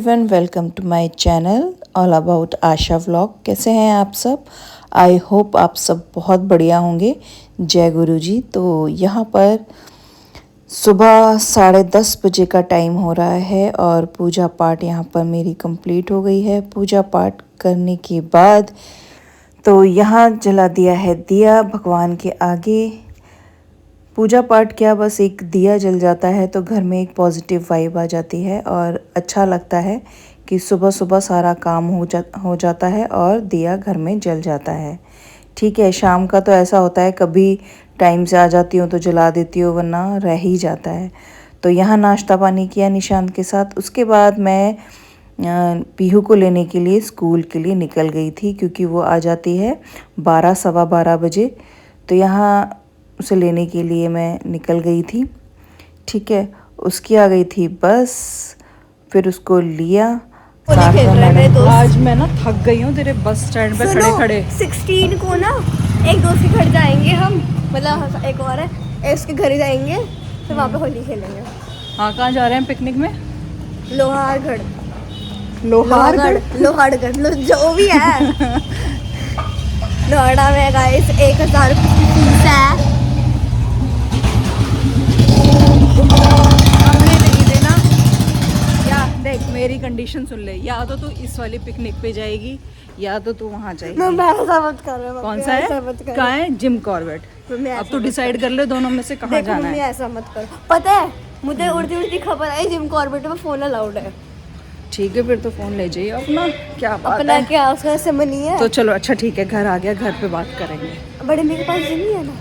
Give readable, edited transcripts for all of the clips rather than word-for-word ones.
Everyone, welcome to my channel all about Asha vlog. कैसे हैं आप सब? आई होप आप सब बहुत बढ़िया होंगे। जय गुरु जी। तो यहाँ पर सुबह 10:30 बजे का टाइम हो रहा है और पूजा पाठ यहाँ पर मेरी कंप्लीट हो गई है। पूजा पाठ करने के बाद तो यहाँ जला दिया है दिया भगवान के आगे। पूजा पाठ क्या, बस एक दिया जल जाता है तो घर में एक पॉजिटिव वाइब आ जाती है और अच्छा लगता है कि सुबह सुबह सारा काम हो जाता है और दिया घर में जल जाता है। ठीक है, शाम का तो ऐसा होता है कभी टाइम से आ जाती हूँ तो जला देती हूँ, वरना रह ही जाता है। तो यहाँ नाश्ता पानी किया निशांत के साथ। उसके बाद मैं पीहू को लेने के लिए स्कूल के लिए निकल गई थी, क्योंकि वो आ जाती है 12 सवा 12 बजे। तो यहाँ उसे लेने के लिए मैं निकल गई थी। ठीक है, उसकी आ गई थी बस, फिर उसको लिया। आज मैं ना थक गई हूँ तेरे बस स्टैंड पे खड़े खड़े। 16 को ना एक दोस्त के घर जाएंगे हम, मतलब एक और है, उसके घर ही जाएंगे, फिर वहाँ पे होली खेलेंगे। हाँ, कहाँ जा रहे हैं पिकनिक में? लोहारगढ़ जो भी है। नोएडा में गाइस 1000 फीस है। हमने नहीं देना। या देख, मेरी कंडीशन सुन ले, या तो तू इस वाली पिकनिक पे जाएगी या तो तू वहाँ जाएगी। मैं ऐसा मत कर रहा। कौन सा है? कहाँ है? Jim Corbett. अब तू डिसाइड कर ले दोनों में से कहाँ जाना है। ऐसा मत कर। पता है मुझे उड़ती उड़ती खबर आई जिम कॉर्बेट में फोन अलाउड है। ठीक है, फिर तो फोन ले जाइए अपना। क्या बात अपना है? क्या, उसका सिम नहीं है तो चलो, अच्छा ठीक है, घर आ गया, घर पे बात करेंगे। बड़े मेरे पास जिम नहीं है ना।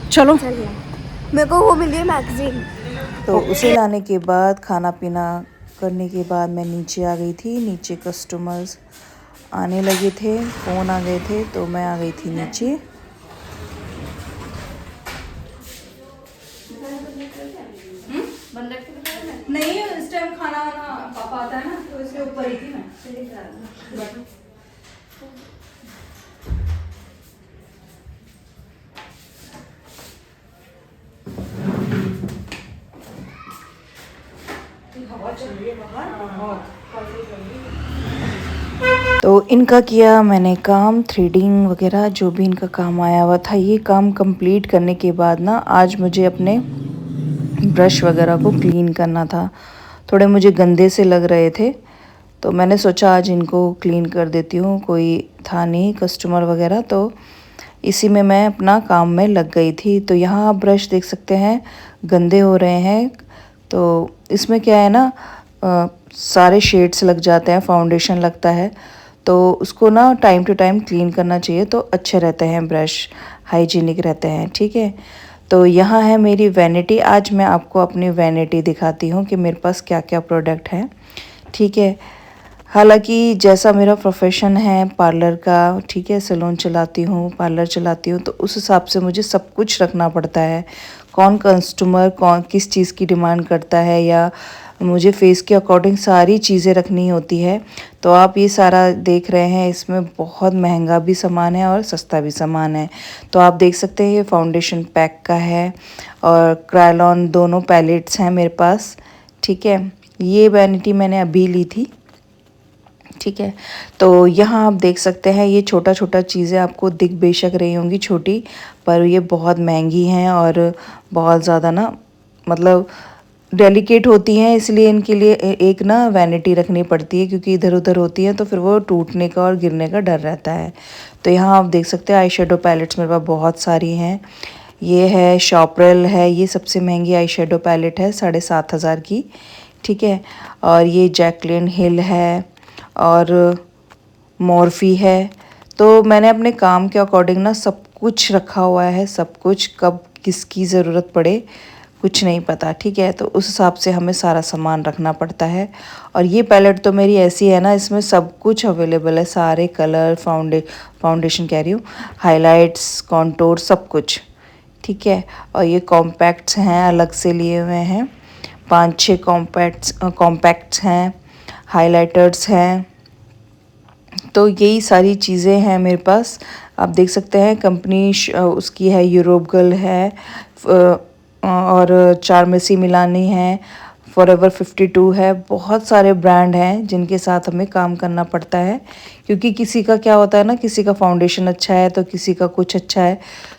चलो मेरे को वो मिली है मैगजीन। तो उसे लाने के बाद खाना पीना करने के बाद मैं नीचे आ गई थी। नीचे कस्टमर्स आने लगे थे, फ़ोन आ गए थे, तो मैं आ गई थी नीचे। नहीं, इस टाइम खाना वाना पापा आता है ना, तो इसके ऊपर ही थी मैं। तो इनका किया मैंने काम, थ्रेडिंग वगैरह जो भी इनका काम आया हुआ था। ये काम कंप्लीट करने के बाद ना आज मुझे अपने ब्रश वगैरह को क्लीन करना था। थोड़े मुझे गंदे से लग रहे थे, तो मैंने सोचा आज इनको क्लीन कर देती हूँ। कोई था नहीं कस्टमर वगैरह, तो इसी में मैं अपना काम में लग गई थी। तो यहाँ आप ब्रश देख सकते हैं गंदे हो रहे हैं। तो इसमें क्या है ना, सारे शेड्स लग जाते हैं, फाउंडेशन लगता है, तो उसको ना टाइम टू टाइम क्लीन करना चाहिए, तो अच्छे रहते हैं ब्रश, हाइजीनिक रहते हैं। ठीक है, तो यहाँ है मेरी वैनिटी। आज मैं आपको अपनी वैनिटी दिखाती हूँ कि मेरे पास क्या क्या प्रोडक्ट हैं। ठीक है, हालांकि जैसा मेरा प्रोफेशन है पार्लर का, ठीक है, सैलून चलाती हूँ, पार्लर चलाती हूँ, तो उस हिसाब से मुझे सब कुछ रखना पड़ता है। कौन कस्टमर कौन किस चीज़ की डिमांड करता है, या मुझे फेस के अकॉर्डिंग सारी चीज़ें रखनी होती है। तो आप ये सारा देख रहे हैं, इसमें बहुत महंगा भी सामान है और सस्ता भी सामान है। तो आप देख सकते हैं ये फाउंडेशन पैक का है और क्रायलॉन, दोनों पैलेट्स हैं मेरे पास। ठीक है, ये वैनिटी मैंने अभी ली थी। ठीक है, तो यहाँ आप देख सकते हैं ये छोटा छोटा चीज़ें आपको दिख बेशक रही होंगी छोटी, पर ये बहुत महंगी हैं और बहुत ज़्यादा ना, मतलब डेलिकेट होती हैं, इसलिए इनके लिए एक ना वैनिटी रखनी पड़ती है, क्योंकि इधर उधर होती हैं तो फिर वो टूटने का और गिरने का डर रहता है। तो यहाँ आप देख सकते हैं आई शेडो पैलेट्स मेरे पास बहुत सारी हैं। ये है शॉपरेल है, ये सबसे महंगी आई शेडो पैलेट है, 7,500 की। ठीक है, और ये जैकलिन हिल है और मॉर्फी है। तो मैंने अपने काम के अकॉर्डिंग ना सब कुछ रखा हुआ है, सब कुछ, कब किसकी ज़रूरत पड़े कुछ नहीं पता। ठीक है, तो उस हिसाब से हमें सारा सामान रखना पड़ता है। और ये पैलेट तो मेरी ऐसी है ना, इसमें सब कुछ अवेलेबल है, सारे कलर, फाउंडेशन कह रही हूँ, हाइलाइट्स, कॉन्टोर, सब कुछ। ठीक है, और ये कॉम्पैक्ट्स हैं, अलग से लिए हुए हैं, 5-6 कॉम्पैक्ट्स हैं, हाइलाइटर्स हैं। तो यही सारी चीज़ें हैं मेरे पास। आप देख सकते हैं कंपनी उसकी है, यूरोप गर्ल है, और चारमेसी मिलानी है, फॉरएवर 52 है, बहुत सारे ब्रांड हैं जिनके साथ हमें काम करना पड़ता है, क्योंकि किसी का क्या होता है ना, किसी का फाउंडेशन अच्छा है तो किसी का कुछ अच्छा है,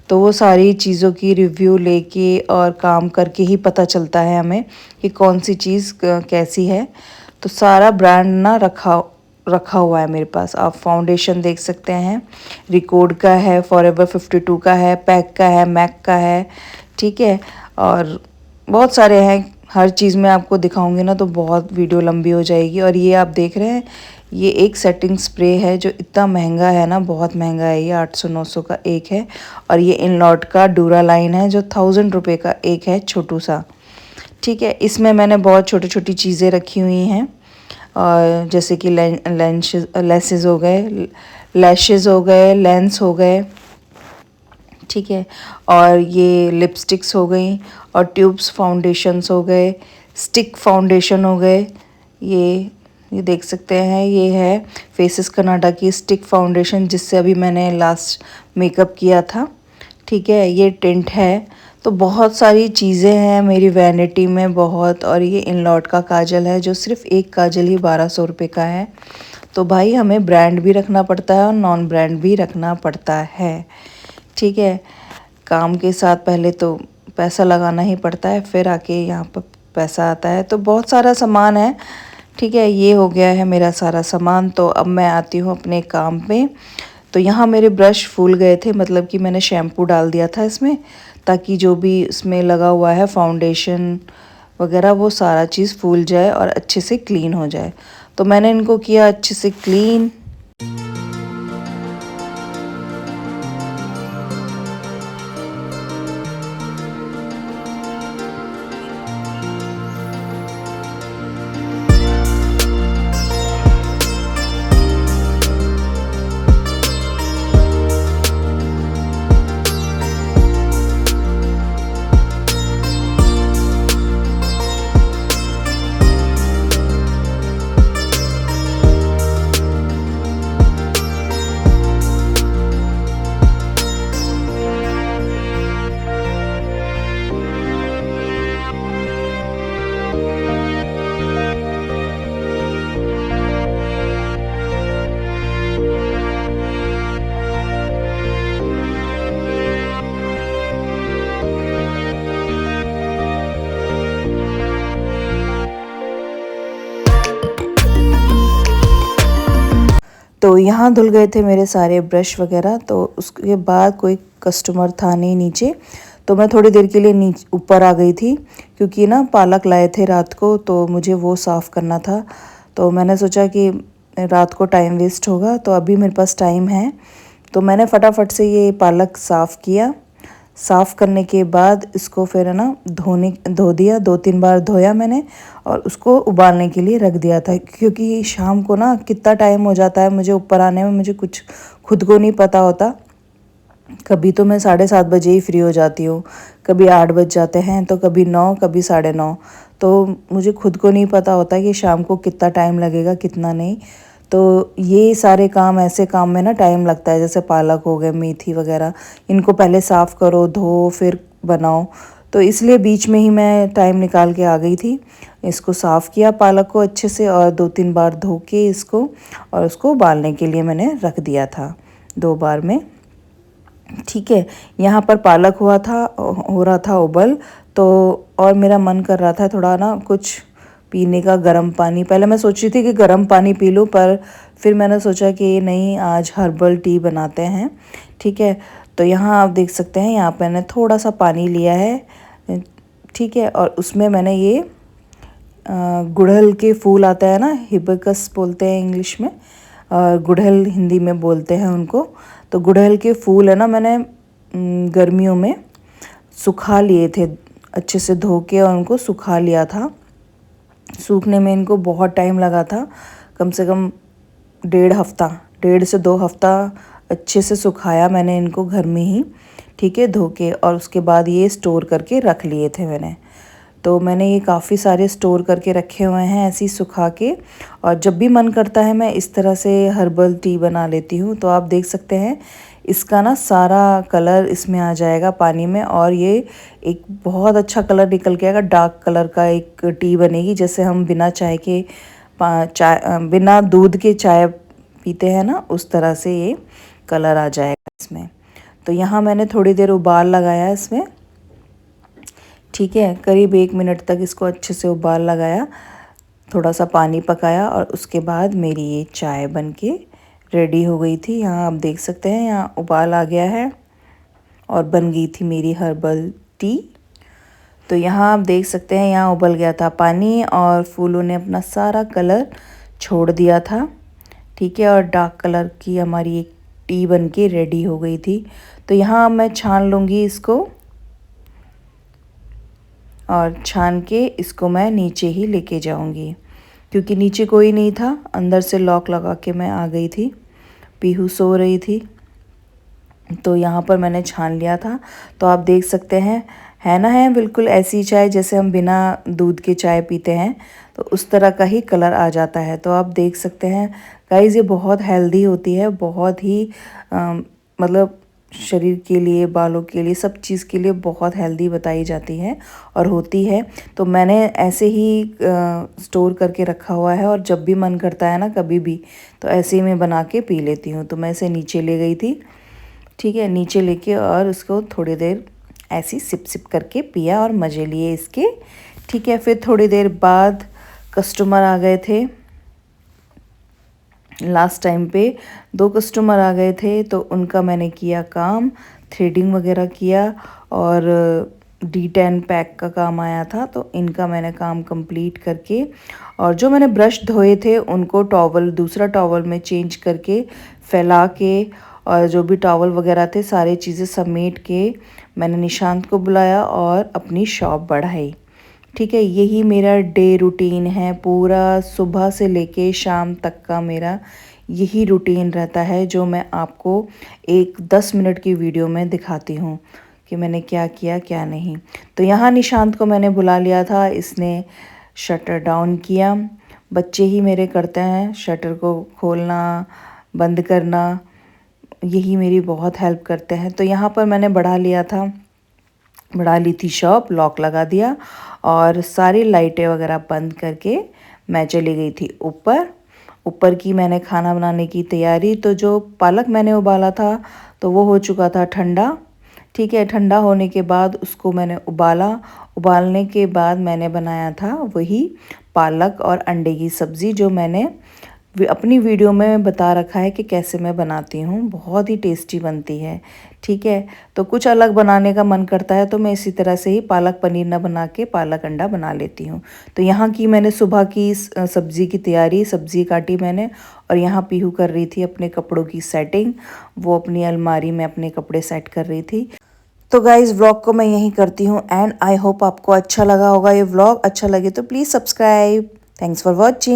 तो वो सारी चीज़ों की रिव्यू लेके और काम करके ही पता चलता है हमें कि कौन सी चीज़ कैसी है। तो सारा ब्रांड ना रखा हुआ है मेरे पास। आप फाउंडेशन देख सकते हैं, रिकॉर्ड का है, फॉरएवर 52 का है, पैक का है, मैक का है, ठीक है, और बहुत सारे हैं। हर चीज़ में आपको दिखाऊंगी ना तो बहुत वीडियो लंबी हो जाएगी। और ये आप देख रहे हैं, ये एक सेटिंग स्प्रे है जो इतना महंगा है ना, बहुत महंगा है, ये 800-900 का एक है। और ये इनलॉट का डूरा लाइन है जो 1000 रुपये का एक है, छोटू सा, ठीक है। इसमें मैंने बहुत छोटी छोटी चीज़ें रखी हुई हैं, और जैसे कि लेसेस हो गए, लैशेज़ हो गए, लेंस हो गए, ठीक है, और ये लिपस्टिक्स हो गई, और ट्यूब्स फाउंडेशंस हो गए, स्टिक फाउंडेशन हो गए। ये देख सकते हैं, ये है फेसेस कनाडा की स्टिक फाउंडेशन जिससे अभी मैंने लास्ट मेकअप किया था, ठीक है। ये टिंट है। तो बहुत सारी चीज़ें हैं मेरी वैनिटी में बहुत। और ये इनलॉट का काजल है जो सिर्फ एक काजल ही 1200 रुपये का है। तो भाई हमें ब्रांड भी रखना पड़ता है और नॉन ब्रांड भी रखना पड़ता है, ठीक है। काम के साथ पहले तो पैसा लगाना ही पड़ता है, फिर आके यहाँ पर पैसा आता है। तो बहुत सारा सामान है, ठीक है। ये हो गया है मेरा सारा सामान। तो अब मैं आती हूँ अपने काम पे। तो यहाँ मेरे ब्रश फूल गए थे, मतलब कि मैंने शैम्पू डाल दिया था इसमें, ताकि जो भी इसमें लगा हुआ है फाउंडेशन वगैरह वो सारा चीज़ फूल जाए और अच्छे से क्लीन हो जाए। तो मैंने इनको किया अच्छे से क्लीन। तो यहाँ धुल गए थे मेरे सारे ब्रश वगैरह। तो उसके बाद कोई कस्टमर था नहीं नीचे, तो मैं थोड़ी देर के लिए नीचे ऊपर आ गई थी, क्योंकि ना पालक लाए थे रात को तो मुझे वो साफ़ करना था। तो मैंने सोचा कि रात को टाइम वेस्ट होगा, तो अभी मेरे पास टाइम है, तो मैंने फटाफट से ये पालक साफ़ किया। साफ़ करने के बाद इसको फिर है ना धो दिया, 2-3 बार धोया मैंने, और उसको उबालने के लिए रख दिया था, क्योंकि शाम को ना कितना टाइम हो जाता है मुझे ऊपर आने में, मुझे कुछ खुद को नहीं पता होता। कभी तो मैं 7:30 बजे ही फ्री हो जाती हूँ, कभी 8 बज जाते हैं, तो कभी 9, कभी 9:30। तो मुझे खुद को नहीं पता होता कि शाम को कितना टाइम लगेगा कितना नहीं। तो ये सारे काम, ऐसे काम में ना टाइम लगता है, जैसे पालक हो गए, मेथी वगैरह, इनको पहले साफ़ करो, धो, फिर बनाओ। तो इसलिए बीच में ही मैं टाइम निकाल के आ गई थी। इसको साफ़ किया पालक को अच्छे से, और 2-3 बार धो के इसको, और उसको उबालने के लिए मैंने रख दिया था 2 बार में, ठीक है। यहाँ पर पालक हो रहा था उबल, तो और मेरा मन कर रहा था थोड़ा ना कुछ पीने का, गर्म पानी। पहले मैं सोच रही थी कि गर्म पानी पी लूँ, पर फिर मैंने सोचा कि नहीं, आज हर्बल टी बनाते हैं, ठीक है। तो यहाँ आप देख सकते हैं, यहाँ पे मैंने थोड़ा सा पानी लिया है, ठीक है, और उसमें मैंने ये गुड़हल के फूल आता है ना, हिबिस्कस बोलते हैं इंग्लिश में, और गुड़हल हिंदी में बोलते हैं उनको। तो गुड़हल के फूल है ना, मैंने गर्मियों में सुखा लिए थे अच्छे से, धो के और उनको सुखा लिया था। सूखने में इनको बहुत टाइम लगा था, कम से कम 1.5 से 2 हफ्ता अच्छे से सुखाया मैंने इनको घर में ही, ठीक है, धो के। और उसके बाद ये स्टोर करके रख लिए थे मैंने। तो मैंने ये काफ़ी सारे स्टोर करके रखे हुए हैं ऐसे ही सुखा के, और जब भी मन करता है मैं इस तरह से हर्बल टी बना लेती हूँ। तो आप देख सकते हैं इसका ना सारा कलर इसमें आ जाएगा पानी में, और ये एक बहुत अच्छा कलर निकल के आएगा। डार्क कलर का एक टी बनेगी, जैसे हम बिना चाय के बिना दूध के चाय पीते हैं ना, उस तरह से ये कलर आ जाएगा इसमें। तो यहाँ मैंने थोड़ी देर उबाल लगाया इसमें, ठीक है, करीब 1 मिनट तक इसको अच्छे से उबाल लगाया, थोड़ा सा पानी पकाया, और उसके बाद मेरी ये चाय बनके रेडी हो गई थी। यहाँ आप देख सकते हैं, यहाँ उबाल आ गया है और बन गई थी मेरी हर्बल टी। तो यहाँ आप देख सकते हैं, यहाँ उबल गया था पानी और फूलों ने अपना सारा कलर छोड़ दिया था, ठीक है, और डार्क कलर की हमारी एक टी बनके रेडी हो गई थी। तो यहाँ मैं छान लूँगी इसको, और छान के इसको मैं नीचे ही लेके जाऊँगी, क्योंकि नीचे कोई नहीं था, अंदर से लॉक लगा के मैं आ गई थी, पीहू सो रही थी। तो यहाँ पर मैंने छान लिया था। तो आप देख सकते हैं, है ना, है बिल्कुल ऐसी चाय जैसे हम बिना दूध के चाय पीते हैं, तो उस तरह का ही कलर आ जाता है। तो आप देख सकते हैं गाइस, ये बहुत हेल्दी होती है, बहुत ही मतलब शरीर के लिए, बालों के लिए, सब चीज़ के लिए बहुत हेल्दी बताई जाती है और होती है। तो मैंने ऐसे ही स्टोर करके रखा हुआ है, और जब भी मन करता है ना कभी भी, तो ऐसे ही मैं बना के पी लेती हूँ। तो मैं इसे नीचे ले गई थी, ठीक है, नीचे लेके और उसको थोड़ी देर ऐसी सिप सिप करके पिया और मज़े लिए इसके, ठीक है। फिर थोड़ी देर बाद कस्टमर आ गए थे, लास्ट टाइम पे 2 कस्टमर आ गए थे, तो उनका मैंने किया काम, थ्रेडिंग वगैरह किया, और D10 पैक का काम आया था, तो इनका मैंने काम कंप्लीट करके, और जो मैंने ब्रश धोए थे उनको टॉवल, दूसरा टॉवल में चेंज करके फैला के, और जो भी टॉवल वगैरह थे सारी चीज़ें समेट के मैंने निशांत को बुलाया और अपनी शॉप बढ़ाई, ठीक है। यही मेरा डे रूटीन है, पूरा सुबह से लेके शाम तक का मेरा यही रूटीन रहता है, जो मैं आपको एक 10 मिनट की वीडियो में दिखाती हूँ कि मैंने क्या किया क्या नहीं। तो यहाँ निशांत को मैंने बुला लिया था, इसने शटर डाउन किया। बच्चे ही मेरे करते हैं, शटर को खोलना बंद करना, यही मेरी बहुत हेल्प करते हैं। तो यहाँ पर मैंने बढ़ा ली थी शॉप, लॉक लगा दिया, और सारी लाइटें वगैरह बंद करके मैं चली गई थी ऊपर की मैंने खाना बनाने की तैयारी। तो जो पालक मैंने उबाला था तो वो हो चुका था ठंडा, ठीक है। ठंडा होने के बाद उसको मैंने उबालने के बाद मैंने बनाया था वही पालक और अंडे की सब्ज़ी, जो मैंने अपनी वीडियो में बता रखा है कि कैसे मैं बनाती हूँ। बहुत ही टेस्टी बनती है, ठीक है। तो कुछ अलग बनाने का मन करता है तो मैं इसी तरह से ही पालक पनीर ना बना के पालक अंडा बना लेती हूँ। तो यहाँ की मैंने सुबह की सब्ज़ी की तैयारी, सब्ज़ी काटी मैंने, और यहाँ पीहू कर रही थी अपने कपड़ों की सेटिंग, वो अपनी अलमारी में अपने कपड़े सेट कर रही थी। तो गाइज़, व्लॉग को मैं यहीं करती हूँ, एंड आई होप आपको अच्छा लगा होगा ये व्लॉग। अच्छा लगे तो please subscribe. Thanks for watching.